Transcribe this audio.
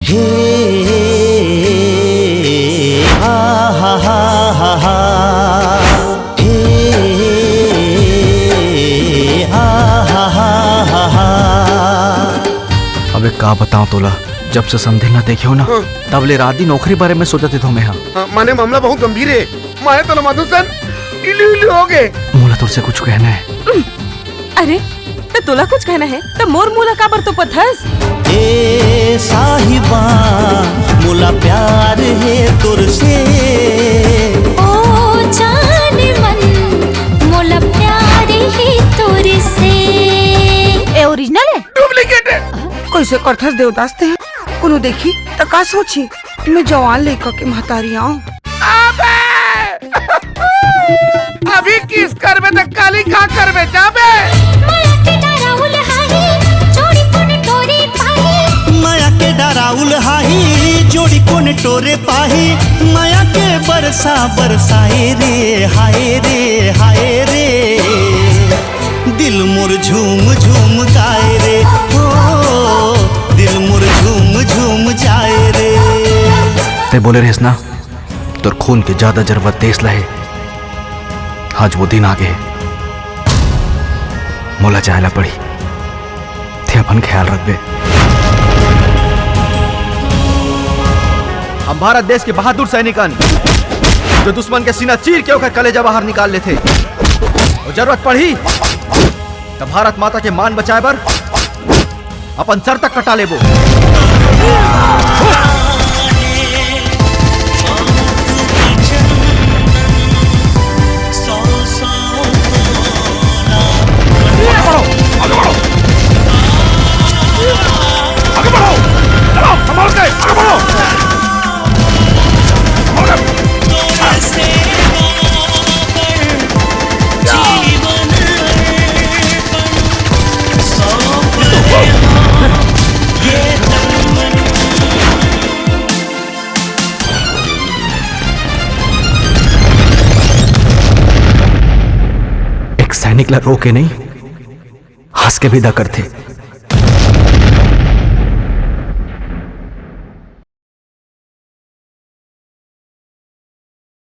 हे हा हा हा हा हा हे हा हा हा हा हा। अबे का बताऊं तोला, जब से संधि न देखे हो ना तब ले रात दी नौकरी बारे में सोचते थे मैं। हाँ माने मामला बहुत गंभीर है। माए तो मधुसन इलू इलू हो गए। मोला तुझसे कुछ कहना है। अरे तो तोला कुछ कहना है तो मोर मुला का बर तो पथस। ए साहिबा मोला प्यार है तुरसे। ओ जाने मन मोला प्यार है तुरसे। ए ओरिजिनल है डुप्लीकेट है। कैसे करथस देवदास ते कोनो देखी त का सोची मैं जवान लेकर के महतारी आऊं। अभी किस करबे त काली का करबे जाबे। माया के डराउल हाही जोड़ी कोन टोरे पाही। माया के डराउल हाही जोड़ी कोन टोरे पाही। माया के बरसा बरसाए रे हाय रे हाय रे। दिल मोर झूम झूम गाए रे हो। दिल मोर झूम झूम जाए रे। ते बोले रेस ना तोर खून की ज्यादा जरूरत देश लहे। आज वो दिन आ गए मोला जायला पड़ी थे अपन ख्याल रख बे। हम भारत देश के बहादुर सैनिकन जो दुश्मन के सीना चीर के ओकर कलेजा बाहर निकाल लेते और जरूरत पड़ी तो भारत माता के मान बचाए बर अपन सर तक कटा लेबो। एक सैनिक ला रो के नहीं हंस के विदा करते।